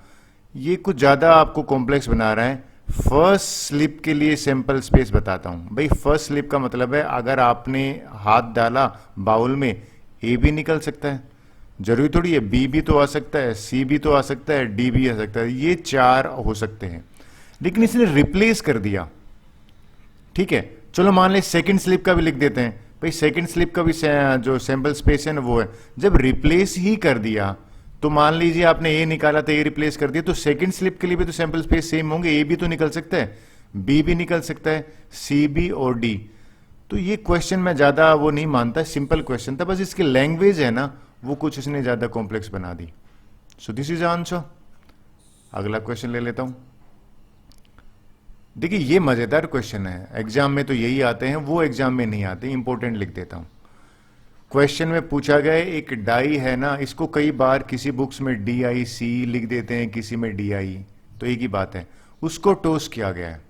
ये कुछ ज्यादा आपको कॉम्प्लेक्स बना रहा है। फर्स्ट स्लिप के लिए सैंपल स्पेस बताता हूं भाई। फर्स्ट स्लिप का मतलब है अगर आपने हाथ डाला बाउल में, ए भी निकल सकता है, जरूरी थोड़ी है बी भी तो आ सकता है, सी भी तो आ सकता है, डी भी आ सकता है, ये 4 हो सकते हैं। लेकिन इसने रिप्लेस कर दिया, ठीक है। चलो मान ले सेकंड स्लिप का भी लिख देते हैं भाई। सेकंड स्लिप का भी जो सैंपल स्पेस है ना वो है। जब रिप्लेस ही कर दिया तो मान लीजिए आपने ए निकाला था, ए रिप्लेस कर दिया, तो सेकंड स्लिप के लिए भी तो सैंपल स्पेस सेम होंगे। ए भी तो निकल सकता है, बी भी निकल सकता है, सी भी और डी। तो ये क्वेश्चन मैं ज्यादा वो नहीं मानता, सिंपल क्वेश्चन था, बस इसकी लैंग्वेज है ना वो कुछ इसने ज्यादा कॉम्प्लेक्स बना दी। So this is answer. अगला क्वेश्चन ले लेता हूं। देखिए ये मजेदार क्वेश्चन है, एग्जाम में तो यही आते हैं, वो एग्जाम में नहीं आते। इंपॉर्टेंट लिख देता हूं। क्वेश्चन में पूछा गया एक डाई है ना, इसको कई बार किसी बुक्स में DIC लिख देते हैं, किसी में DI, तो एक ही बात है। उसको टोस्ट किया गया है।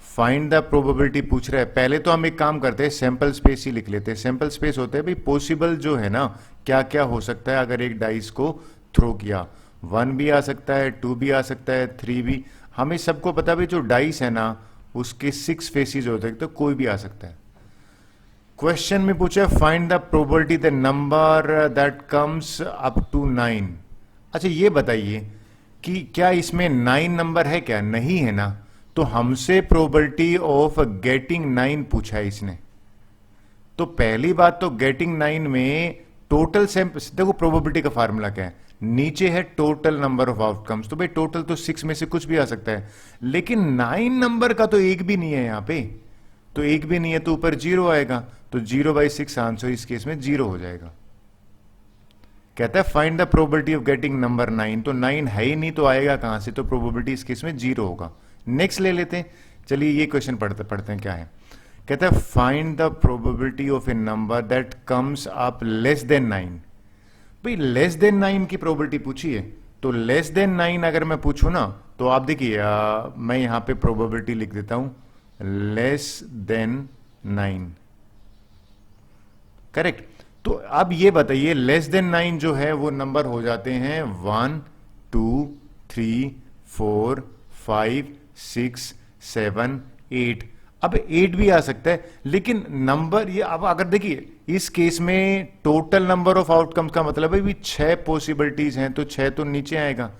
फाइंड द प्रोबेबिलिटी पूछ रहा है। पहले तो हम एक काम करते हैं, सैंपल स्पेस ही लिख लेते हैं। सैंपल स्पेस होता है भाई पॉसिबल जो है ना, क्या क्या हो सकता है अगर एक डाइस को थ्रो किया। 1 भी आ सकता है, 2 भी आ सकता है, 3 भी। हमें सबको पता है जो डाइस है ना उसके 6 फेसेस होते हैं, तो कोई भी आ सकता है। क्वेश्चन में पूछा find the probability the number that comes up to 9। अच्छा ये बताइए कि क्या इसमें 9 नंबर है क्या? नहीं है ना, तो हमसे प्रोबेबिलिटी ऑफ गेटिंग 9 पूछा है इसने। तो पहली बात तो गेटिंग 9 में टोटल सैंपल, देखो प्रोबेबिलिटी का फार्मूला क्या है, नीचे है टोटल नंबर ऑफ आउटकम्स, तो भाई टोटल तो 6 में से कुछ भी आ सकता है, लेकिन 9 नंबर का तो एक भी नहीं है यहां पे, तो एक भी नहीं है तो ऊपर 0 आएगा, तो 0/6 आंसर इस केस में 0 हो जाएगा। कहता है find the probability of getting number 9, तो 9 है ही नहीं तो आएगा कहां से, तो प्रोबेबिलिटी इस केस में 0 होगा। नेक्स्ट ले लेते हैं, चलिए ये क्वेश्चन पढ़ते हैं क्या है। कहता है find the probability of A number that comes up less than 9। भाई लेस देन 9 की प्रोबेबिलिटी पूछी है, तो लेस देन 9 अगर मैं पूछूं ना, तो आप देखिए मैं यहां पे प्रोबेबिलिटी लिख देता हूं लेस देन 9, करेक्ट। तो अब ये बताइए लेस देन 9 जो है वो नंबर हो जाते हैं 1 2 3 4 5 6 7 8। अब 8 भी आ सकता है, लेकिन नंबर ये अब अगर देखिए इस केस में टोटल नंबर ऑफ आउटकम्स का मतलब है भी 6 पॉसिबिलिटीज हैं, तो 6 तो नीचे आएगा।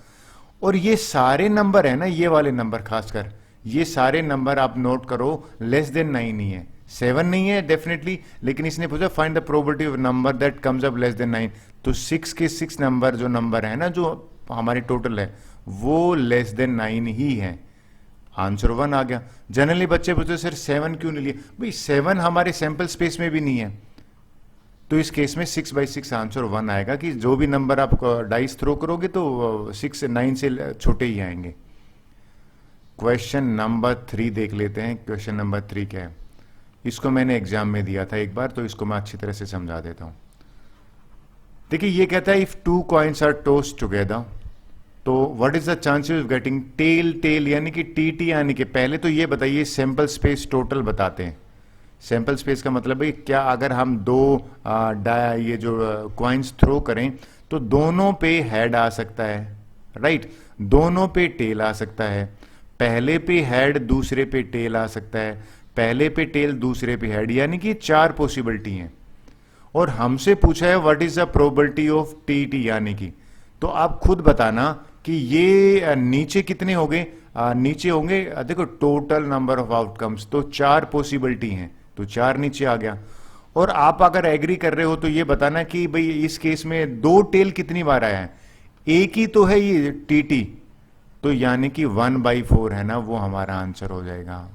और ये सारे नंबर है ना, ये वाले नंबर खासकर ये सारे नंबर आप नोट करो लेस देन 9 नहीं है, 7 नहीं है डेफिनेटली, लेकिन इसने पूछा find the probability of number that comes up less than 9, तो 6 के 6 नंबर जो नंबर है ना जो हमारी टोटल है वो लेस देन 9 ही है। आंसर 1 आ गया। जनरली बच्चे पूछते सर 7 क्यों नहीं लिए, भाई 7 हमारे सैंपल स्पेस में भी नहीं है, तो इस केस में 6/6 आंसर 1 आएगा कि जो भी नंबर आप डाइस थ्रो करोगे तो 6 9 से छोटे ही आएंगे। क्वेश्चन नंबर 3 देख लेते हैं। क्वेश्चन नंबर 3 क्या है, इसको मैंने एग्जाम में दिया था एक बार, तो इसको मैं अच्छी तरह से समझा देता हूं। देखिए ये कहता है if 2 coins are tossed together, तो what is the chances of getting tail, यानी कि TT, यानी कि पहले तो ये बताइए सैंपल स्पेस टोटल बताते हैं सैंपल स्पेस का मतलब है क्या अगर हम दो ये जो क्वाइंस थ्रो करें तो दोनों पे हेड आ सकता है, राइट, दोनों पे टेल आ सकता है, पहले पे हेड दूसरे पे टेल आ सकता है, पहले पे टेल दूसरे पे हेड, यानी कि 4 पॉसिबिलिटी हैं। और हमसे पूछा है what is the probability of T T, यानी कि तो आप खुद बताना कि ये नीचे कितने हो गए, नीचे होंगे देखो टोटल नंबर ऑफ आउटकम्स, तो 4 पॉसिबिलिटी हैं तो 4 नीचे आ गया। और आप अगर एग्री कर रहे हो तो ये बताना कि भाई इस केस में 2 टेल कितनी बार आया है, एक ही तो है ये टी टी, तो यानी कि 1/4 है ना, वो हमारा आंसर हो जाएगा।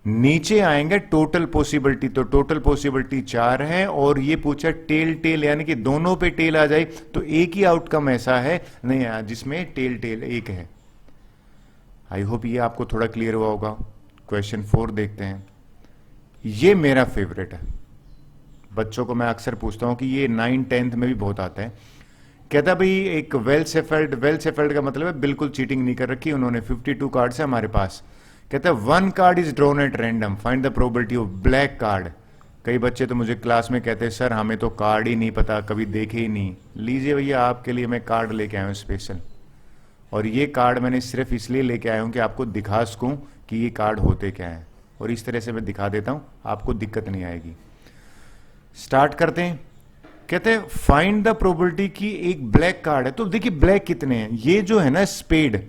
नीचे आएंगे टोटल पॉसिबिलिटी, तो टोटल पॉसिबिलिटी 4 है और ये पूछा टेल टेल, यानी कि दोनों पे टेल आ जाए तो एक ही आउटकम ऐसा है नहीं जिसमें टेल टेल एक है। आई होप ये आपको थोड़ा क्लियर हुआ होगा। क्वेश्चन 4 देखते हैं। ये मेरा फेवरेट है, बच्चों को मैं अक्सर पूछता हूं कि ये 9th 10th में भी बहुत आता है। कहता भाई एक वेल सेफल्ड का मतलब है बिल्कुल चीटिंग नहीं कर रखी उन्होंने, 52 कार्ड्स है हमारे पास। कहता है 1 card is drawn at random, find the probability of black card. कई बच्चे तो मुझे क्लास में कहते हैं सर हमें तो कार्ड ही नहीं पता, कभी देखे ही नहीं। लीजिए भैया आपके लिए मैं कार्ड लेके आया हूँ स्पेशल, और ये कार्ड मैंने सिर्फ इसलिए लेके आया हूँ कि आपको दिखा सकूं कि ये कार्ड होते क्या है, और इस तरह से मैं दिखा देता हूँ, आपको दिक्कत नहीं आएगी। स्टार्ट करते हैं। कहते हैं फाइंड द प्रोबेबिलिटी की एक ब्लैक कार्ड है। तो देखिए ब्लैक कितने हैं, ये जो है ना स्पेड,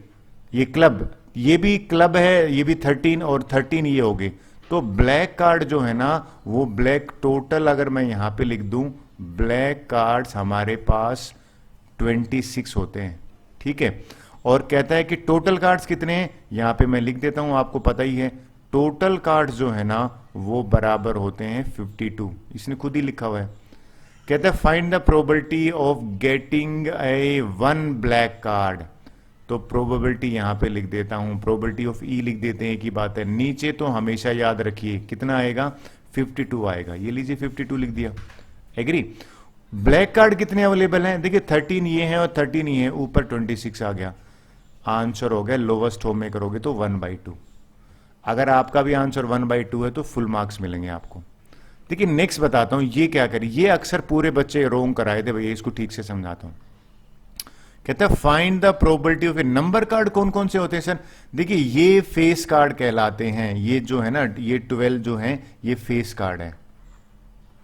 ये क्लब, ये भी क्लब है, ये भी 13 और 13 ये हो गए। तो ब्लैक कार्ड जो है ना वो ब्लैक टोटल अगर मैं यहां पे लिख दूं, ब्लैक कार्ड्स हमारे पास 26 होते हैं, ठीक है। और कहता है कि टोटल कार्ड्स कितने हैं, यहां पे मैं लिख देता हूं, आपको पता ही है टोटल कार्ड्स जो है ना वो बराबर होते हैं 52, इसने खुद ही लिखा हुआ है। कहता है find the probability of getting a 1 black card. तो प्रोबेबिलिटी यहां पे लिख देता हूं, प्रोबेबिलिटी ऑफ ई लिख देते हैं, की बात है। नीचे तो हमेशा याद रखिए कितना आएगा, 52 आएगा। ये लीजिए 52 लिख दिया, एग्री। ब्लैक कार्ड कितने अवेलेबल हैं, देखिए 13 ये हैं और 13 ये हैं, ऊपर 26 आ गया। आंसर हो गया लोवेस्ट होम में करोगे तो 1/2। अगर आपका भी आंसर 1/2 है तो फुल मार्क्स मिलेंगे आपको। देखिए नेक्स्ट बताता हूं ये क्या करें, ये अक्सर पूरे बच्चे रोंग कराए थे भैया, इसको ठीक से समझाता हूं। कहता है find the probability of A number card. कौन कौन से होते हैं सर, देखिए ये फेस कार्ड कहलाते हैं, ये जो है ना ये 12 जो है ये फेस कार्ड है,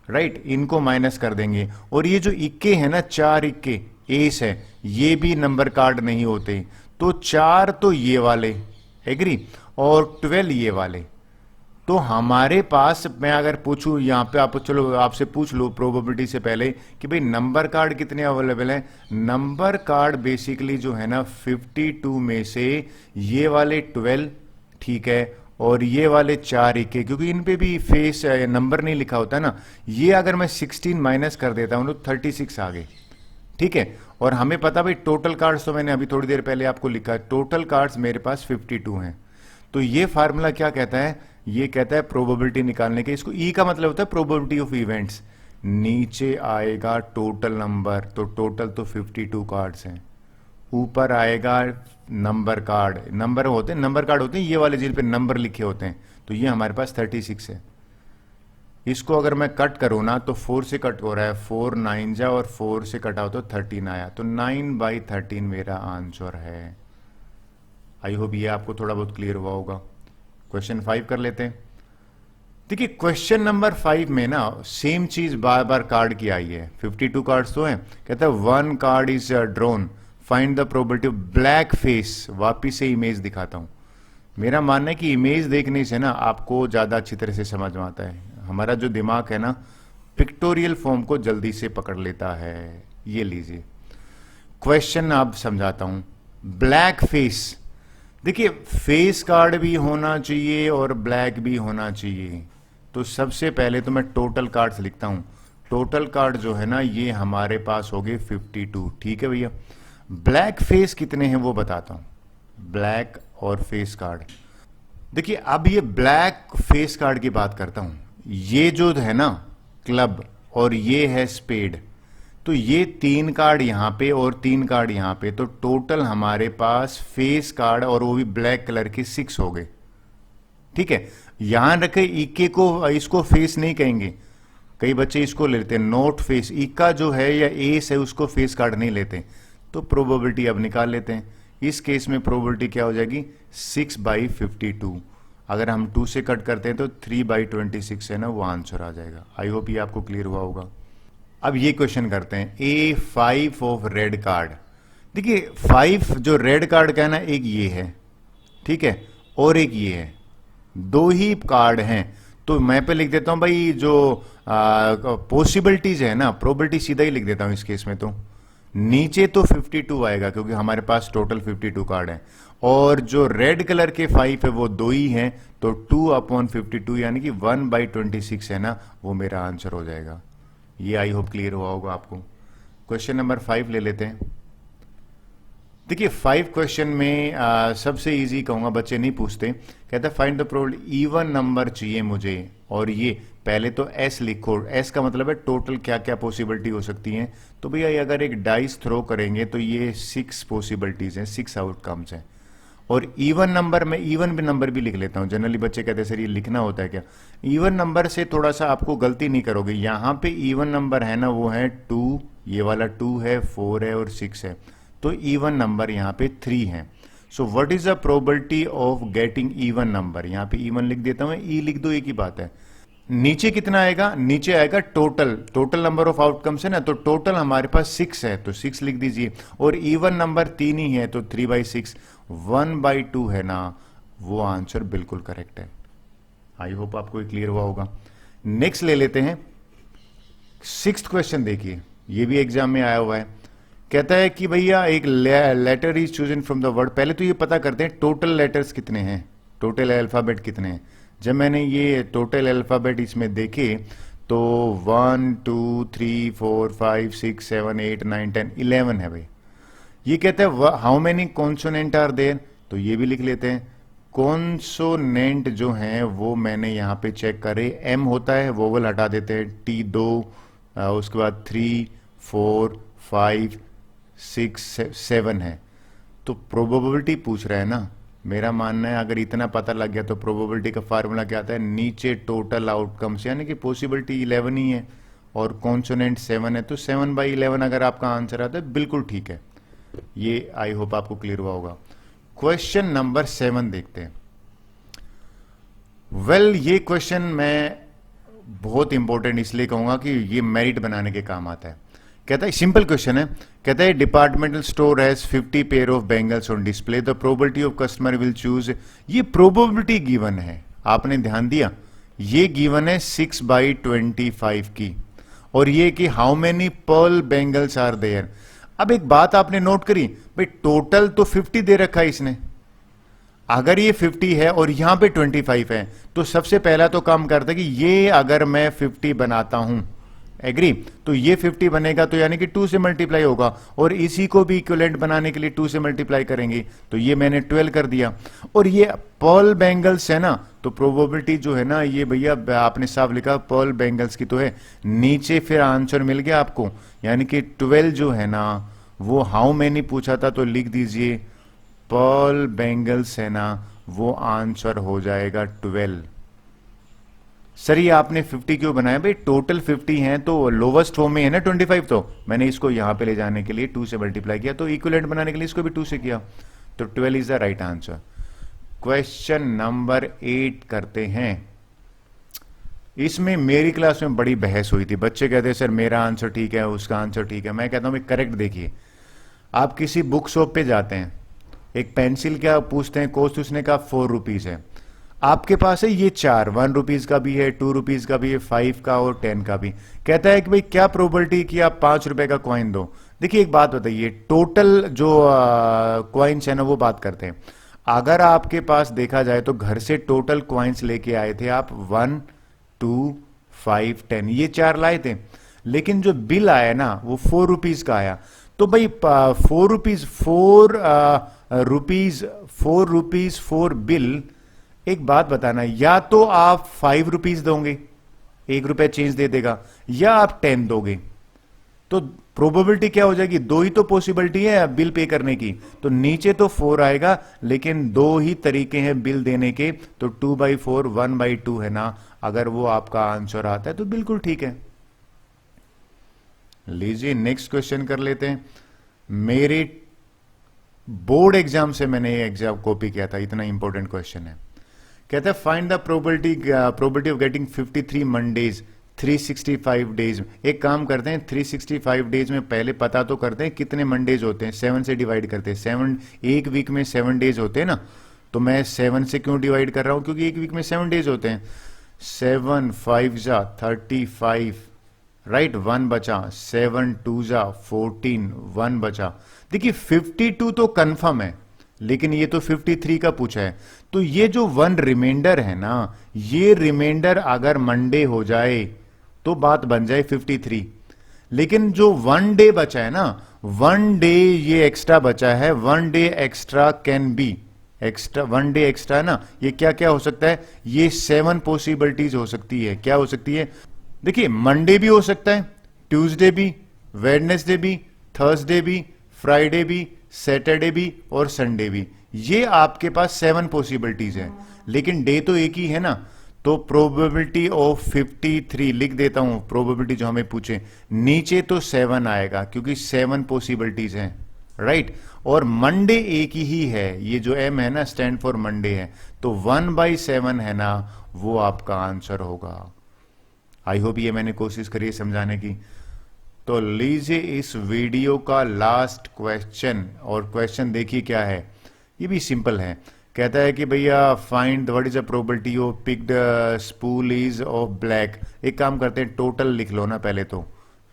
राइट, इनको माइनस कर देंगे। और ये जो इक्के है ना 4 इक्के एस है, ये भी नंबर कार्ड नहीं होते। तो 4 तो ये वाले, एग्री, और 12 ये वाले। तो हमारे पास मैं अगर पूछूं यहां पे, आप चलो आपसे पूछ लो प्रोबेबिलिटी से पहले कि भाई नंबर कार्ड कितने अवेलेबल हैं। नंबर कार्ड बेसिकली जो है ना 52 में से ये वाले 12, ठीक है, और ये वाले 4 इक्के, क्योंकि इन पे भी फेस नंबर नहीं लिखा होता ना, ये अगर मैं 16 माइनस कर देता हूं तो 36 आ गए, ठीक है। और हमें पता भाई टोटल कार्ड्स तो मैंने अभी थोड़ी देर पहले आपको लिखा, टोटल कार्ड्स मेरे पास 52 हैं। तो ये फार्मूला क्या कहता है, ये कहता है प्रोबेबिलिटी निकालने के, इसको ई का मतलब होता है प्रोबेबिलिटी ऑफ इवेंट्स। नीचे आएगा टोटल नंबर, तो टोटल तो 52 कार्ड्स हैं। ऊपर आएगा नंबर कार्ड, नंबर होते हैं, नंबर कार्ड होते हैं ये वाले जिन पे नंबर लिखे होते हैं, तो ये हमारे पास 36 है। इसको अगर मैं कट करूं ना तो 4 से कट हो रहा है, 4 9 जा और 4 से कटा हो तो 13 आया, तो 9/13 मेरा आंसर है। आई होप ये आपको थोड़ा बहुत क्लियर हुआ होगा। क्वेश्चन 5 कर लेते हैं। देखिए क्वेश्चन नंबर 5 में ना सेम चीज बार बार कार्ड की आई है, 52 कार्ड्स तो हैं। कहता है 1 card is drawn, find the probability of black face. वापिस से इमेज दिखाता हूं। मेरा मानना है कि इमेज देखने से ना आपको ज्यादा अच्छी तरह से समझ में आता है। हमारा जो दिमाग है ना पिक्टोरियल फॉर्म को जल्दी से पकड़ लेता है। ये लीजिए क्वेश्चन आप समझाता हूं। ब्लैक फेस, देखिए फेस कार्ड भी होना चाहिए और ब्लैक भी होना चाहिए। तो सबसे पहले तो मैं टोटल कार्ड्स लिखता हूं। टोटल कार्ड जो है ना ये हमारे पास हो गए 52, ठीक है भैया। ब्लैक फेस कितने हैं वो बताता हूं, ब्लैक और फेस कार्ड। देखिए अब ये ब्लैक फेस कार्ड की बात करता हूं। ये जो है ना क्लब और ये है स्पेड, तो ये 3 कार्ड यहां पे और 3 कार्ड यहां पे, तो टोटल हमारे पास फेस कार्ड और वो भी ब्लैक कलर के 6 हो गए, ठीक है। यहां रखे इक्के को, इसको फेस नहीं कहेंगे, कई बच्चे इसको ले लेते हैं नोट फेस, इक्का जो है या एस है उसको फेस कार्ड नहीं लेते, तो प्रोबेबिलिटी अब निकाल लेते हैं। इस केस में प्रोबेबिलिटी क्या हो जाएगी 6/52, अगर हम 2 से कट करते हैं तो 3/26 है ना, वो आंसर आ जाएगा। आई होप ये आपको क्लियर हुआ होगा। अब ये क्वेश्चन करते हैं, ए 5 ऑफ रेड कार्ड। देखिए 5 जो रेड कार्ड का है ना, एक ये है, ठीक है, और एक ये है, दो ही कार्ड हैं, तो मैं पे लिख देता हूं भाई जो पॉसिबिलिटीज है ना, प्रोबेबिलिटी सीधा ही लिख देता हूं इस केस में। तो नीचे तो 52 आएगा क्योंकि हमारे पास टोटल 52 कार्ड है, और जो रेड कलर के 5 है वो दो ही हैं, तो 2/52 यानी कि 1/26 है ना, वो मेरा आंसर हो जाएगा। ये आई होप क्लियर हुआ होगा आपको। क्वेश्चन नंबर 5 ले लेते हैं। देखिए 5 क्वेश्चन में सबसे इजी कहूंगा, बच्चे नहीं पूछते, कहता है find the probability, even number चाहिए मुझे, और ये पहले तो एस लिखो, एस का मतलब है टोटल क्या क्या पॉसिबिलिटी हो सकती हैं। तो भैया अगर एक डाइस थ्रो करेंगे तो ये 6 पॉसिबिलिटीज हैं, 6 आउटकम्स हैं। और इवन नंबर में इवन भी नंबर भी लिख लेता हूं, जनरली बच्चे कहते हैं सर ये लिखना होता है क्या, इवन नंबर से थोड़ा सा आपको गलती नहीं करोगे। यहां पे इवन नंबर है ना, वो है 2, ये वाला 2 है, 4 है और 6 है, तो इवन नंबर यहां पे 3 है। So what is the probability of getting even number, यहां पे इवन लिख देता हूं, ई लिख दो, एक ही बात है। नीचे कितना आएगा, नीचे आएगा टोटल नंबर ऑफ आउटकम्स है ना, तो टोटल हमारे पास 6 है, तो 6 लिख दीजिए, और इवन नंबर 3 ही है, तो 3/6, 1/2 है ना, वो आंसर बिल्कुल करेक्ट है। आई होप आपको क्लियर हुआ होगा। नेक्स्ट ले लेते हैं 6th क्वेश्चन। देखिए ये भी एग्जाम में आया हुआ है, कहता है कि भैया एक letter is chosen from the word. पहले तो ये पता करते हैं टोटल लेटर्स कितने हैं, टोटल अल्फाबेट कितने हैं। जब मैंने ये टोटल अल्फाबेट इसमें देखे तो 1 2 3 4 5 6 7 8 9 10 11 है भाई। ये कहता है how many consonant are there, तो ये भी लिख लेते हैं। कॉन्सोनेंट जो हैं वो मैंने यहाँ पे चेक करे, एम होता है, वोवल हटा देते हैं, टी 2, उसके बाद 3 4 5 6 7 है, तो प्रोबेबिलिटी पूछ रहा है ना। मेरा मानना है अगर इतना पता लग गया तो प्रोबेबिलिटी का फार्मूला क्या आता है, नीचे टोटल आउटकम्स, यानी कि पॉसिबिलिटी 11 ही है और कॉन्सोनेंट 7 है, तो 7/11 अगर आपका आंसर आता है बिल्कुल ठीक है। ये आई होप आपको क्लियर हुआ होगा। क्वेश्चन नंबर 7 देखते हैं। वेल ये क्वेश्चन मैं बहुत इंपॉर्टेंट इसलिए कहूंगा कि ये मेरिट बनाने के काम आता है। कहता है सिंपल क्वेश्चन है, कहता है departmental store has 50 pair of bangles on display, the probability of customer will choose. ये प्रोबेबिलिटी गिवन है, आपने ध्यान दिया, ये गिवन है 6/25 की, और ये कि how many pearl bangles are there. अब एक बात आपने नोट करी भाई, टोटल तो 50 दे रखा है इसने, अगर ये 50 है और यहां पे 25 है, तो सबसे पहला तो काम करता है कि ये अगर मैं 50 बनाता हूं, एग्री, तो ये 50 बनेगा, तो यानी कि 2 से मल्टीप्लाई होगा, और इसी को भी इक्विवेलेंट बनाने के लिए 2 से मल्टीप्लाई करेंगे, तो ये मैंने 12 कर दिया। और ये पर्ल बैंगल्स है ना, तो प्रोबेबिलिटी जो है ना, ये भैया आपने साफ लिखा पर्ल बैंगल्स की तो है, नीचे फिर आंसर मिल गया आपको, यानी कि 12 जो है ना, वो हाउ मैनी पूछा था, तो लिख दीजिए पर्ल बैंगल्स है ना, वो आंसर हो जाएगा 12। सर ये आपने 50 क्यों बनाया भाई, टोटल 50 हैं तो लोवेस्ट फॉर्म में है ना 25, तो मैंने इसको यहां पे ले जाने के लिए 2 से मल्टीप्लाई किया, तो इक्विवेलेंट बनाने के लिए इसको भी 2 से किया, तो 12 is the right answer. Question number 8 करते हैं। इसमें मेरी क्लास में बड़ी बहस हुई थी, बच्चे कहते हैं सर मेरा आंसर ठीक है, उसका आंसर ठीक है। मैं कहता हूं करेक्ट देखिए, आप किसी बुक शॉप पे जाते हैं, एक पेंसिल क्या पूछते हैं कॉस्ट, उसने कहा 4 रुपीज है, आपके पास है ये 4, 1 रुपीज का भी है, 2 रुपीज का भी है, 5 का और 10 का भी। कहता है कि भाई क्या प्रोबेबिलिटी कि आप 5 रुपए का कॉइन दो। देखिए एक बात बताइए, टोटल जो कॉइन्स है ना वो बात करते हैं, अगर आपके पास देखा जाए तो घर से टोटल कॉइन्स लेके आए थे आप 1 2 5 10, ये 4 लाए थे, लेकिन जो बिल आया ना वो 4 रुपीज का आया, तो भाई 4 रुपीज 4 बिल। एक बात बताना, या तो आप 5 रुपीज दोगे, 1 रुपया चेंज दे देगा, या आप 10 दोगे, तो प्रोबेबिलिटी क्या हो जाएगी, दो ही तो पॉसिबिलिटी है बिल पे करने की, तो नीचे तो 4 आएगा, लेकिन दो ही तरीके हैं बिल देने के, तो 2/4 1/2 है ना। अगर वो आपका आंसर आता है तो बिल्कुल ठीक है। लीजिए नेक्स्ट क्वेश्चन कर लेते हैं। मेरे बोर्ड एग्जाम से मैंने ये एग्जाम कॉपी किया था, इतना इंपॉर्टेंट क्वेश्चन है। कहता है find the probability of getting 53 Mondays 365 days. एक काम करते हैं, 365 डेज में पहले पता तो करते हैं कितने मंडेज होते हैं, 7 से डिवाइड करते हैं। 7 एक वीक में 7 डेज होते हैं ना, तो मैं 7 से क्यों डिवाइड कर रहा हूं, क्योंकि एक वीक में 7 डेज होते हैं। 7 5 जा 35, राइट, 1 बचा, 7 2 जा 14, 1 बचा। देखिए 52 तो कंफर्म है, लेकिन ये तो 53 का पूछा है, तो ये जो 1 रिमाइंडर है ना, ये रिमाइंडर अगर मंडे हो जाए तो बात बन जाए 53। लेकिन जो 1 डे बचा है ना, 1 डे ये एक्स्ट्रा बचा है, 1 day extra can be, extra 1 day extra है ना, ये क्या क्या हो सकता है, ये 7 पॉसिबिलिटीज हो सकती है। क्या हो सकती है, देखिए मंडे भी हो सकता है, ट्यूसडे भी, वेडनेसडे भी, थर्सडे भी, फ्राइडे भी, सैटरडे भी और संडे भी। ये आपके पास 7 पॉसिबिलिटीज है, लेकिन डे तो एक ही है ना, तो प्रोबेबिलिटी ऑफ 53 लिख देता हूं, प्रोबेबिलिटी जो हमें पूछे, नीचे तो 7 आएगा क्योंकि 7 पॉसिबिलिटीज हैं, राइट। और मंडे एक ही है, ये जो एम है ना स्टैंड फॉर मंडे है, तो 1/7 है ना, वो आपका आंसर होगा। आई होप ये मैंने कोशिश करी है समझाने की। तो लीजिए इस वीडियो का लास्ट क्वेश्चन, और क्वेश्चन देखिए क्या है, ये भी सिंपल है। कहता है कि भैया find what is the probability of picked spool is of black. एक काम करते हैं, टोटल लिख लो ना पहले तो,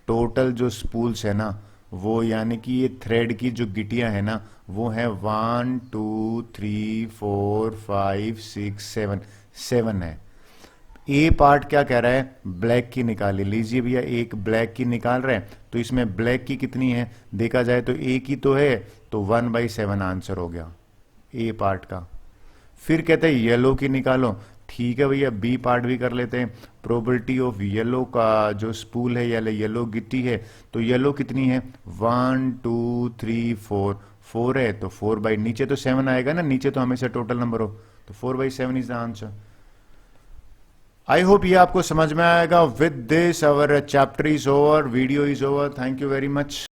टोटल जो स्पूल्स है ना, वो यानी कि ये थ्रेड की जो गिटियां है ना, वो है 1 2 3 4 5 6 7 है। ए पार्ट क्या कह रहा है, ब्लैक की निकाली। लीजिए भैया एक ब्लैक की निकाल रहे हैं, तो इसमें ब्लैक की कितनी है, देखा जाए तो एक ही तो है, तो 1/7 आंसर हो गया ए पार्ट का। फिर कहते हैं येलो की निकालो, ठीक है भैया बी पार्ट भी कर लेते हैं। प्रोबेबिलिटी ऑफ येलो का जो स्पूल है या येलो गिट्टी है, तो येलो कितनी है, 1 2 3 4 है, तो 4 नीचे तो 7 आएगा ना, नीचे तो हमेशा टोटल नंबर हो, तो 4/7 is the answer. I hope ये आपको समझ में आएगा। With this our chapter is over, video is over. Thank you very much.